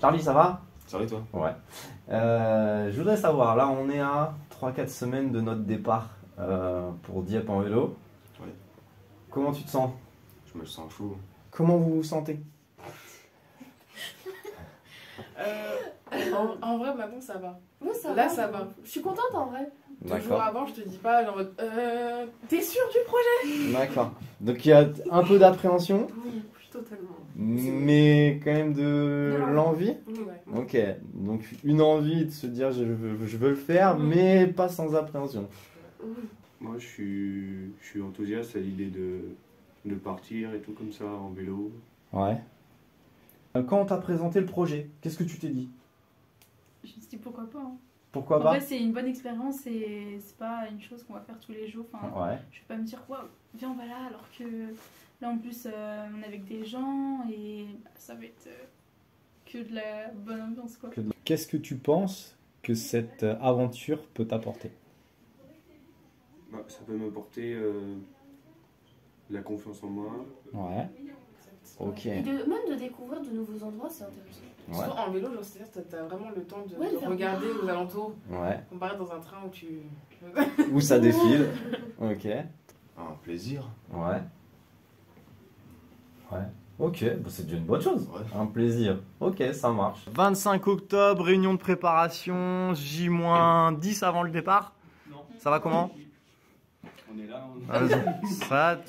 Charlie, ça va? Ça va et toi? Ouais. Je voudrais savoir, là on est à 3-4 semaines de notre départ pour Dieppe en vélo. Ouais. Comment tu te sens? Je me sens fou. Comment vous vous sentez? En vrai, maintenant ça va. Moi, ça Là, va. ça va. Je suis contente en vrai. 2 jours D'accord. avant, je te dis pas, genre, t'es sûr du projet? D'accord. Donc il y a un peu d'appréhension, Oui, totalement. mais quand même de De l'envie. Ouais. Ok. Donc une envie de se dire je veux le faire, mais pas sans appréhension. Oui. Moi, je suis enthousiaste à l'idée de partir et tout comme ça en vélo. Ouais. Quand on t'a présenté le projet, qu'est-ce que tu t'es dit? Je me suis dit pourquoi pas. Hein. Pourquoi En pas? vrai, c'est une bonne expérience et c'est pas une chose qu'on va faire tous les jours. Enfin, Ouais. je vais pas me dire, waouh, viens, on va là, alors que là en plus, on est avec des gens et ça va être que de la bonne ambiance quoi. Qu'est-ce que tu penses que cette aventure peut t'apporter? Bah, ça peut m'apporter de la confiance en moi. Ouais. Ok. Et même de découvrir de nouveaux endroits, c'est intéressant. Ouais. Surtout en vélo, genre, c'est-à-dire que t'as vraiment le temps de, Ouais, de de faire- regarder aux alentours, Ouais. comparé dans un train où tu... Où ça défile. Ok. Un plaisir. Ouais. Ouais. Ok, bah c'est déjà une bonne chose. Ouais. Un plaisir. Ok, ça marche. 25 octobre, réunion de préparation, J-10 avant le départ. Ça va comment? On est là. Ça,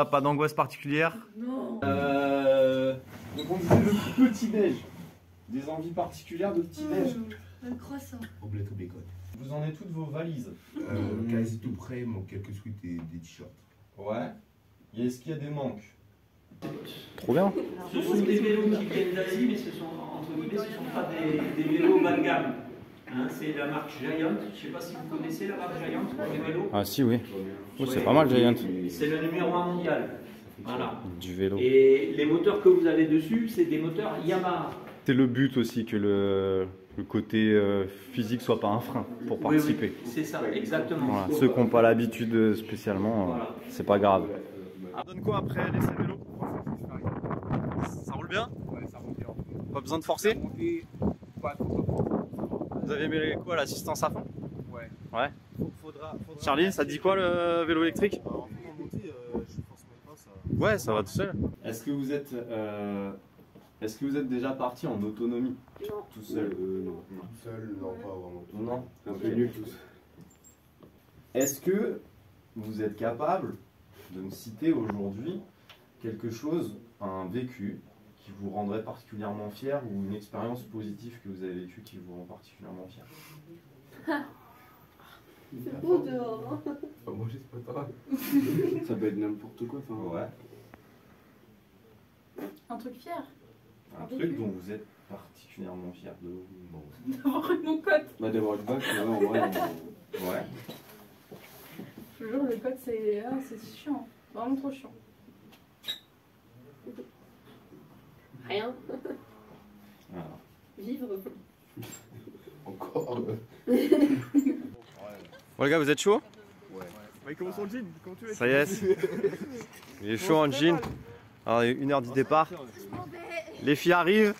pas d'angoisse particulière? Non. Donc on disait le petit-déj. Des envies particulières de petit-déj. Un croissant. Omelette au bacon. Vous en êtes toutes vos valises? Quasi tout prêt, il manque quelques sweats et des t-shirts. Ouais. Est-ce qu'il y a des manques? Trop bien. Ce sont des vélos qui viennent d'Asie, mais ce sont, entre guillemets, ce ne sont pas des vélos bas de gamme. Hein, c'est la marque Giant. Je ne sais pas si vous connaissez la marque Giant pour les vélos. Ah si, oui. Oh, c'est Ouais. pas mal, Giant. C'est le numéro 1 mondial. Voilà. Du vélo. Et les moteurs que vous avez dessus, c'est des moteurs Yamaha. C'est le but aussi que le côté physique soit pas un frein pour participer. Oui, c'est ça, exactement. Voilà. Ceux qui n'ont pas l'habitude spécialement, Voilà. c'est pas grave. Ça donne quoi après l'essai vélo? Ça roule bien? Ouais, ça monte bien. Pas besoin de forcer? Monter, pas trop. Vous avez mis quoi, l'assistance à fond? Ouais. Ouais. Faudra Charlie, ça te dit quoi le vélo électrique? En monter, je pense même pas ça. Ouais, ça va tout seul. Est-ce que vous êtes déjà parti en autonomie? Non. Tout seul? Non. Seul, non, pas vraiment. Non. Un peu nul tous. Est-ce que vous êtes capable de me citer aujourd'hui quelque chose, un vécu qui vous rendrait particulièrement fier ou une expérience positive que vous avez vécue qui vous rend particulièrement fier? C'est beau dehors. Hein. Moi, je sais pas toi. Ça peut être n'importe quoi. Enfin, Ouais. Un truc fier, Un truc dont vous êtes particulièrement fier de vous. d'avoir eu mon code. Bah, d'avoir le bac, ouais, en vrai. Ouais. Je te jure, le code c'est chiant, vraiment trop chiant. Rien. Alors. Vivre. Encore. Bon les gars, vous êtes chaud? Ouais, comment son jean? Comment tu veux? Ça y est. Il est chaud en jean. Alors, il est 1h du départ. Les filles arrivent.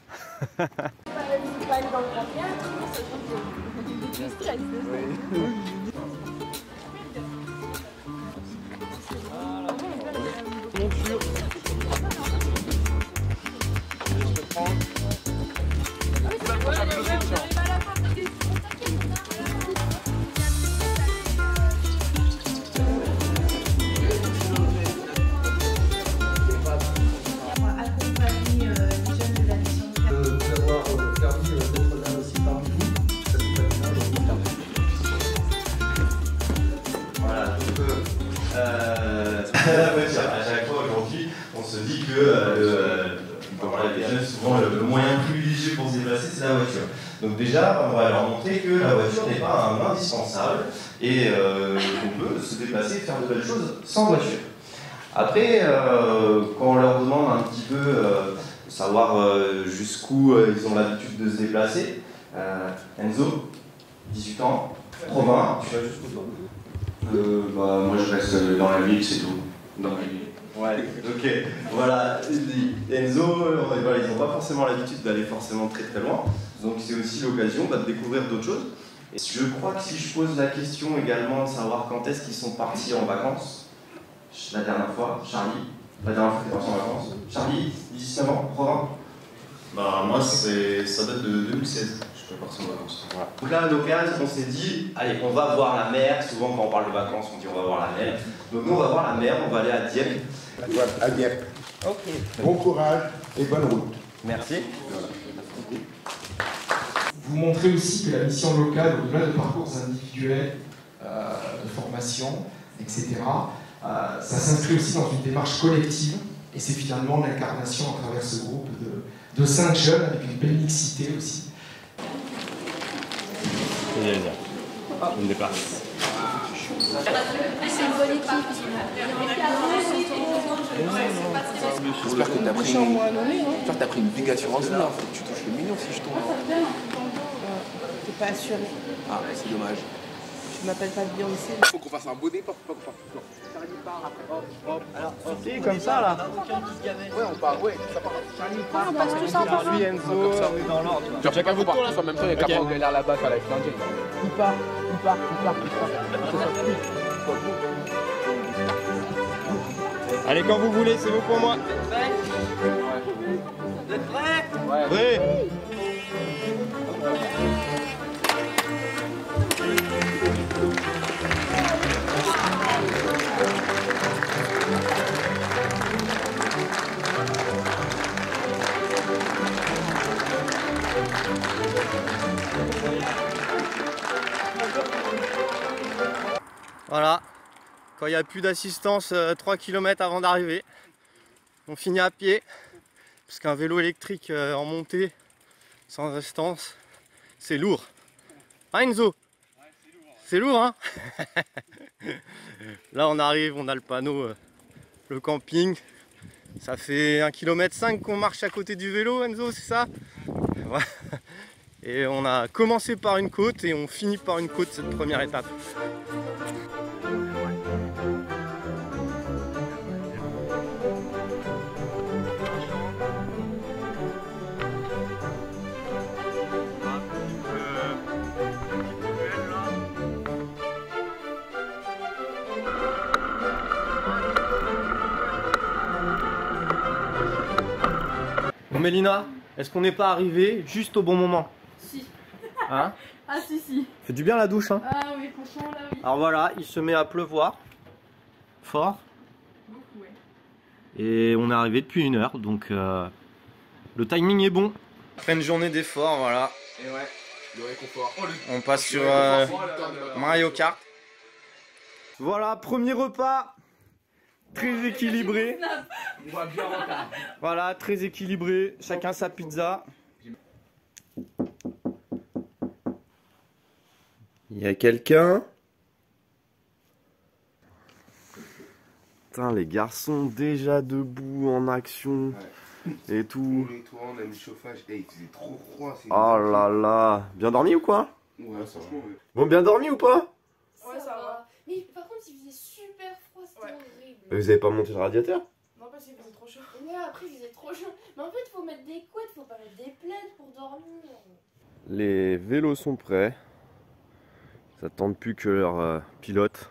À chaque fois aujourd'hui, on se dit que voilà, les jeunes, souvent le moyen privilégié pour se déplacer, c'est la voiture. Donc déjà, on va leur montrer que la voiture n'est pas un indispensable et qu'on peut se déplacer et faire de belles choses sans voiture. Après, quand on leur demande un petit peu de savoir jusqu'où ils ont l'habitude de se déplacer, Enzo, 18 ans, Romain, tu vas jusqu'où toi? Bah, moi, je reste dans la ville, c'est tout. Dans la ville. Ouais, ok. Voilà, Enzo, voilà, ils n'ont pas forcément l'habitude d'aller forcément très très loin. Donc c'est aussi l'occasion de découvrir d'autres choses. Et je crois que si je pose la question également de savoir quand est-ce qu'ils sont partis en vacances, la dernière fois, Charlie, la dernière fois que tu es parti en vacances, Charlie, 19 ans, Provins. Bah moi ça date de 2016, je suis parti en vacances. Voilà. Donc là à l'occasion on s'est dit, allez on va voir la mer, souvent quand on parle de vacances on dit on va voir la mer. Donc nous on va voir la mer, on va aller à Dieppe. Voilà, à Dieppe. Ok. Bon courage et bonne route. Merci. Vous montrez aussi que la mission locale, au-delà de parcours individuels, de formation, etc., ça s'inscrit aussi dans une démarche collective, et c'est finalement l'incarnation à travers ce groupe de 5 jeunes avec une belle mixité aussi. On départ. C'est une bonne équipe. J'espère que t'as pris une big assurance là, en fait. Tu touches le million si je tombe. T'es pas assuré. Ah, c'est dommage. Je m'appelle pas Beyoncé. Il faut qu'on fasse un beau départ. Alors, si, comme ça là. Ouais, on part, ouais, ça part. On passe tous ensemble. Puis Enzo, dans l'ordre. Genre, chacun vous part tous en même temps, il y a qu'après on galère là-bas à la flingue. Il part. Allez, quand vous voulez, c'est bon pour moi. Vous êtes prêts? Oui. Voilà, quand il n'y a plus d'assistance 3 km avant d'arriver, on finit à pied, parce qu'un vélo électrique en montée, sans assistance, c'est lourd. Hein Enzo? C'est lourd, hein? Là on arrive, on a le panneau, le camping. Ça fait 1,5 km qu'on marche à côté du vélo, Enzo, c'est ça? Ouais. Et on a commencé par une côte et on finit par une côte cette première étape. Bon Mélina, est-ce qu'on n'est pas arrivé juste au bon moment? Si. Hein? Ah si. Fait du bien la douche, hein? Ah oui, franchement là oui. Alors voilà, il se met à pleuvoir. Fort. Beaucoup, ouais. Et on est arrivé depuis 1 heure, donc le timing est bon. Après une journée d'effort, voilà. Et ouais, le réconfort. On passe sur Mario Kart. Voilà, premier repas. Très équilibré. On va bien rentrer. Voilà, très équilibré. Chacun sa pizza. Il y a quelqu'un? Putain, les garçons déjà debout en action et tout. Toi, on a mis le chauffage. Hey, il faisait trop froid. Oh là là. Bien dormi ou quoi? Ouais, franchement, ouais. Bon, bien dormi ou pas? Ouais, ça va. Mais par contre, il faisait super froid, c'était horrible. Vous avez pas monté le radiateur? Non, parce qu'il faisait trop chaud. Ouais, après, il faisait trop chaud. Mais en fait, faut mettre des couettes, faut pas mettre des plaids pour dormir. Les vélos sont prêts. Ils n'attendent plus que leur pilote.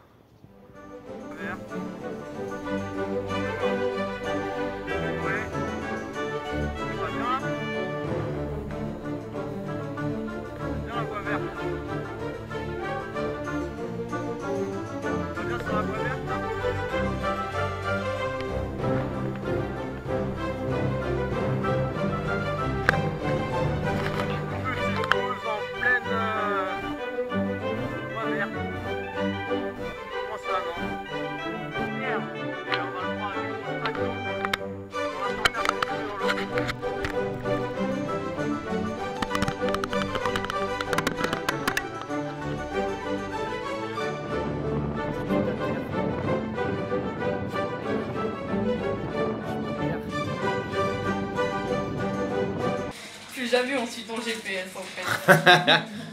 Plus jamais on suit ton GPS en fait.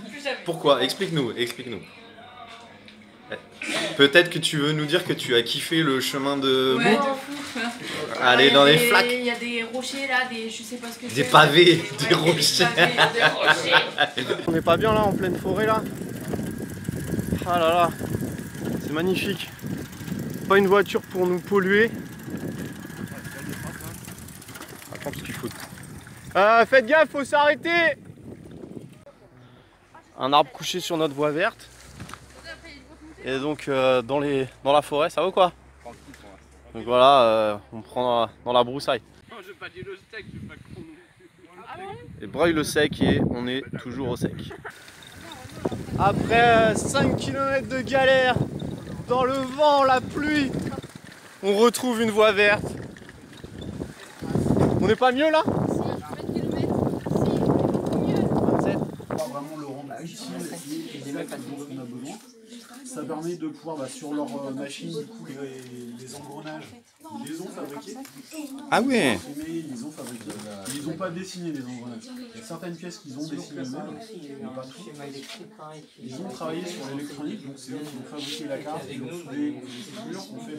Plus jamais. Pourquoi? Explique-nous, explique-nous. Peut-être que tu veux nous dire que tu as kiffé le chemin de Ouais, Meaux. de fou. Aller dans les flaques. Il y a des rochers là, je sais pas ce que c'est. Des pavés, des rochers. Des rochers. On n'est pas bien là en pleine forêt là. Ah là là, c'est magnifique. Pas une voiture pour nous polluer. Attends parce qu'il faut. Faites gaffe, faut s'arrêter. Un arbre couché sur notre voie verte. Et donc dans la forêt, ça va ou quoi? Donc voilà, on prend dans la broussaille. Non, j'ai pas dit le steak, j'ai pas con. Et broye le sec et on est toujours au sec. Après 5 km de galère, dans le vent, la pluie, on retrouve une voie verte. On n'est pas mieux là? Vraiment le rendre utile et exact dont on a besoin. Ça permet de pouvoir, sur leur machine, du coup, les engrenages, ils les ont fabriqués. Ah ouais. Ils les ont fabriqués. Ils n'ont pas dessiné les engrenages. Il y a certaines pièces qu'ils ont dessinées eux-mêmes, mais pas tout. Ils ont travaillé sur l'électronique, donc c'est eux qui ont fabriqué la carte, ils ont soudé les figures, on fait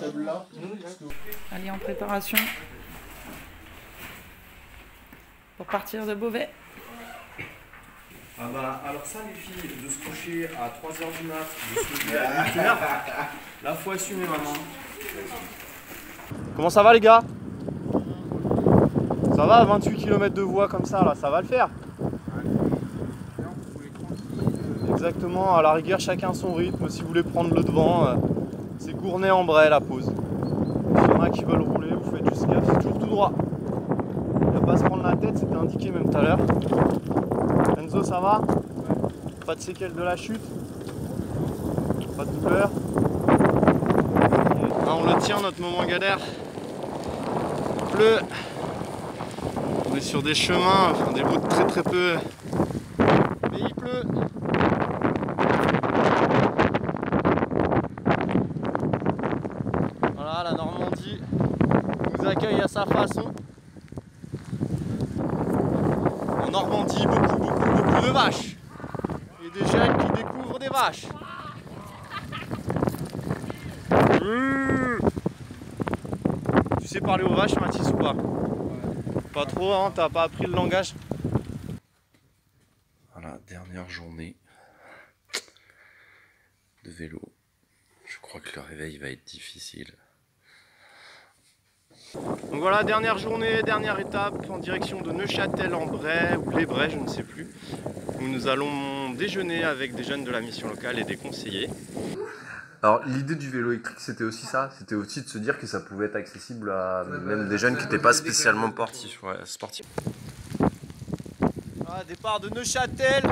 celle-là. Allez, en préparation pour partir de Beauvais. Ah bah alors ça les filles, de se coucher à 3h du mat, de se lever à 8h, là faut assumer maman. Comment ça va les gars? Ça va, 28 km de voie comme ça là, ça va le faire? Exactement, à la rigueur chacun son rythme, si vous voulez prendre le devant, c'est Gournay-en-Bray la pause. S'il y en a qui veulent rouler, vous faites juste gaffe, c'est toujours tout droit. Il n'y a pas à se prendre la tête, c'était indiqué même tout à l'heure. Enzo, ça va? Pas de séquelles de la chute? Pas de douleur? Ah, on le tient notre moment galère. Il pleut. On est sur des chemins, enfin des routes très peu. Mais il pleut. Voilà, la Normandie nous accueille à sa façon. En Normandie, beaucoup de vaches. Et des jeunes qui découvrent des vaches. Tu sais parler aux vaches, Mathis, ou pas? Pas trop, hein? T'as pas appris le langage? Voilà, dernière journée de vélo. Je crois que le réveil va être difficile. Donc voilà, dernière journée, dernière étape en direction de Neufchâtel-en-Bray ou les Bray, je ne sais plus, où nous allons déjeuner avec des jeunes de la mission locale et des conseillers. Alors l'idée du vélo électrique c'était aussi ça, c'était aussi de se dire que ça pouvait être accessible à même des jeunes qui n'étaient pas spécialement sportifs. Voilà, départ de Neufchâtel,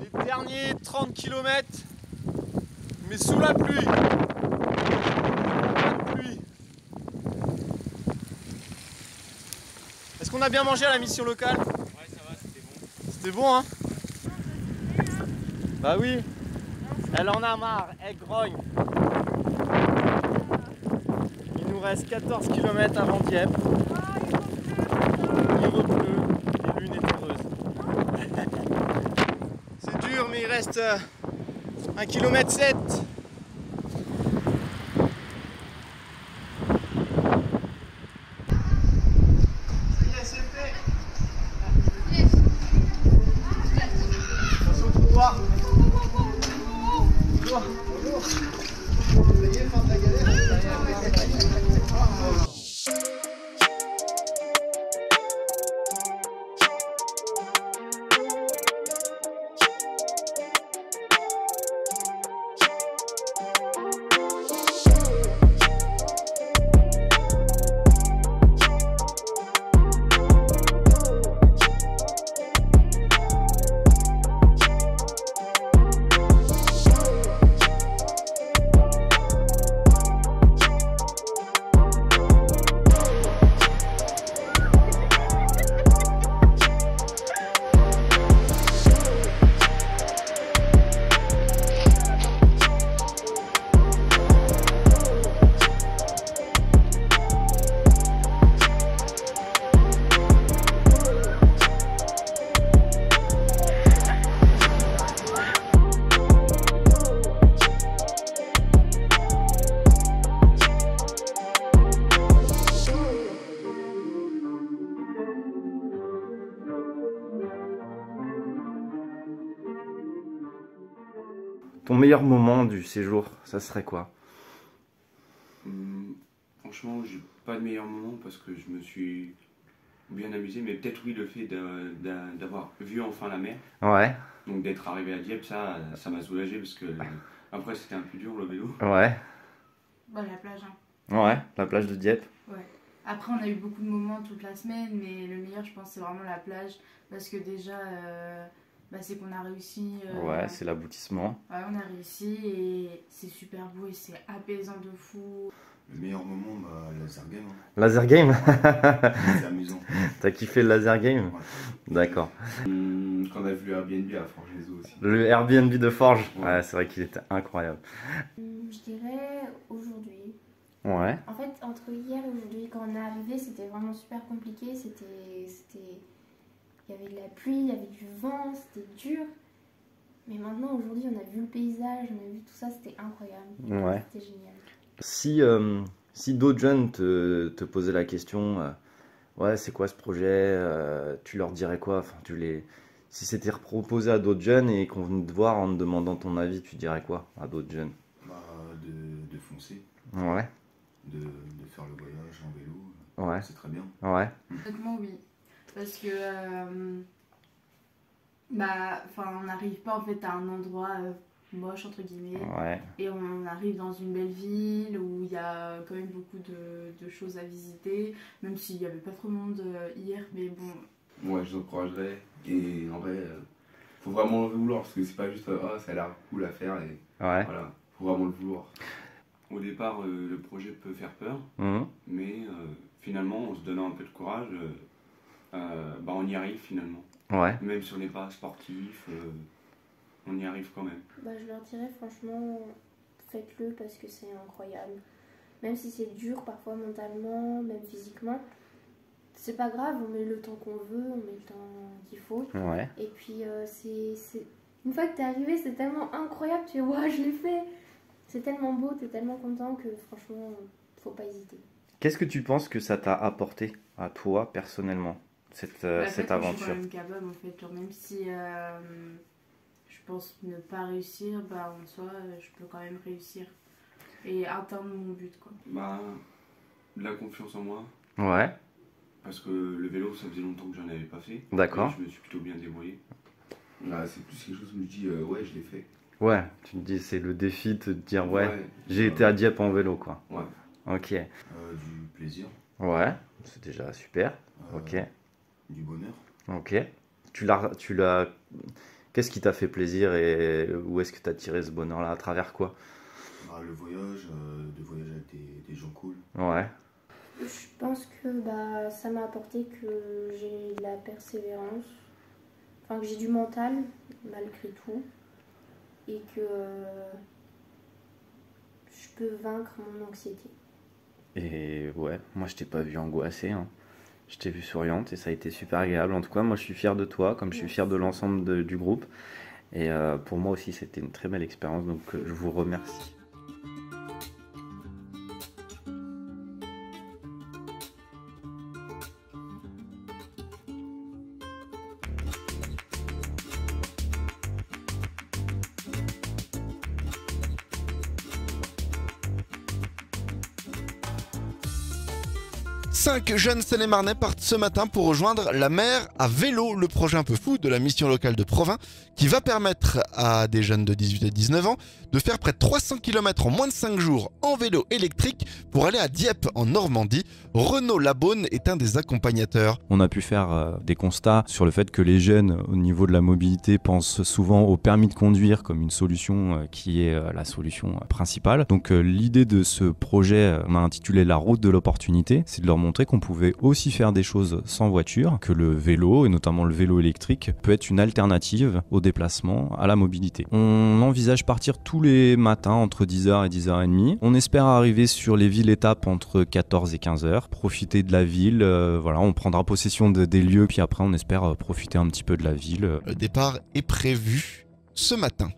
les derniers 30 km, mais sous la pluie. Est-ce qu'on a bien mangé à la mission locale? Ouais, ça va, c'était bon. C'était bon, hein? Bah oui. Elle en a marre, elle grogne. Il nous reste 14 km avant Dieppe. Il repleut, les lunes est heureuse. C'est dur, mais il reste 1,7 km. Ton meilleur moment du séjour, ça serait quoi? Franchement, j'ai pas de meilleur moment parce que je me suis bien amusé, mais peut-être oui le fait d'avoir vu enfin la mer. Ouais. Donc d'être arrivé à Dieppe, ça m'a soulagé parce que après c'était un peu dur le vélo. Ouais. Bah, la plage, hein. Ouais, la plage de Dieppe. Ouais. Après, on a eu beaucoup de moments toute la semaine, mais le meilleur, je pense, c'est vraiment la plage. Parce que déjà, c'est qu'on a réussi. Ouais, c'est l'aboutissement. Ouais, on a réussi et c'est super beau et c'est apaisant de fou. Le meilleur moment, laser game. Hein. Laser game. C'est amusant. T'as kiffé le laser game? Ouais. D'accord. Quand on a vu le Airbnb à Forges-les-Eaux aussi. Le Airbnb de Forges, ouais, c'est vrai qu'il était incroyable. Je dirais aujourd'hui. Ouais. En fait, entre hier et aujourd'hui, quand on est arrivé, c'était vraiment super compliqué. Il y avait de la pluie, il y avait du vent, c'était dur. Mais maintenant, aujourd'hui, on a vu le paysage, on a vu tout ça, c'était incroyable. Ouais. C'était génial. Si d'autres jeunes te posaient la question, ouais, c'est quoi ce projet, tu leur dirais quoi? Enfin, si c'était proposé à d'autres jeunes et qu'on venait te voir en te demandant ton avis, tu dirais quoi à d'autres jeunes? De foncer. Ouais. De faire le voyage en vélo. Ouais. C'est très bien. Ouais. Honnêtement, oui. Parce que on n'arrive pas en fait à un endroit moche entre guillemets. Ouais. Et on arrive dans une belle ville où il y a quand même beaucoup de choses à visiter, même s'il n'y avait pas trop de monde hier, mais bon. Ouais, je l'encouragerais. Et en vrai, faut vraiment le vouloir parce que c'est pas juste ça a l'air cool à faire et ouais. Voilà, faut vraiment le vouloir. Au départ, le projet peut faire peur, mais finalement, en se donnant un peu de courage, on y arrive finalement. Ouais. Même si on n'est pas sportif, on y arrive quand même. Je leur dirais franchement, faites-le parce que c'est incroyable. Même si c'est dur parfois mentalement, même physiquement, c'est pas grave, on met le temps qu'on veut, on met le temps qu'il faut. Ouais. Et puis, une fois que t'es arrivé, c'est tellement incroyable, tu fais, waouh, je l'ai fait! C'est tellement beau, t'es tellement content que franchement, faut pas hésiter. Qu'est-ce que tu penses que ça t'a apporté à toi personnellement, cette aventure? Je suis quand même capable en fait, genre, même si je pense ne pas réussir, en soi, je peux quand même réussir et atteindre mon but, quoi. De la confiance en moi. Ouais. Parce que le vélo, ça faisait longtemps que j'en avais pas fait. D'accord. Je me suis plutôt bien débrouillé. Là, c'est plus quelque chose où je dis ouais, je l'ai fait. Ouais, tu te dis c'est le défi de te dire ouais j'ai été à Dieppe en vélo quoi. Ouais. Ok. Du plaisir. Ouais, c'est déjà super. Ok. Du bonheur. Ok. Qu'est-ce qui t'a fait plaisir et où est-ce que tu as tiré ce bonheur-là? À travers quoi? Le voyage, de voyager avec des gens cool. Ouais. Je pense que ça m'a apporté que j'ai de la persévérance, enfin que j'ai du mental malgré tout et que je peux vaincre mon anxiété. Et ouais, moi je t'ai pas vu angoissée, hein. Je t'ai vu souriante et ça a été super agréable. En tout cas, moi je suis fier de toi, comme je suis fier de l'ensemble du groupe. Et pour moi aussi, c'était une très belle expérience, donc je vous remercie. Cinq jeunes Seine-et-Marnais partent ce matin pour rejoindre la mer à vélo, le projet un peu fou de la mission locale de Provins qui va permettre à des jeunes de 18 et 19 ans de faire près de 300 km en moins de 5 jours en vélo électrique pour aller à Dieppe en Normandie. Renaud Labaune est un des accompagnateurs. On a pu faire des constats sur le fait que les jeunes au niveau de la mobilité pensent souvent au permis de conduire comme une solution qui est la solution principale. Donc l'idée de ce projet, on a intitulé La route de l'opportunité, c'est de leur montrer qu'on pouvait aussi faire des choses sans voiture, que le vélo et notamment le vélo électrique peut être une alternative au déplacement, à la mobilité. On envisage partir tous les matins entre 10h et 10h30. On espère arriver sur les villes-étapes entre 14 et 15h, profiter de la ville, voilà, on prendra possession des lieux, puis après on espère profiter un petit peu de la ville. Le départ est prévu ce matin.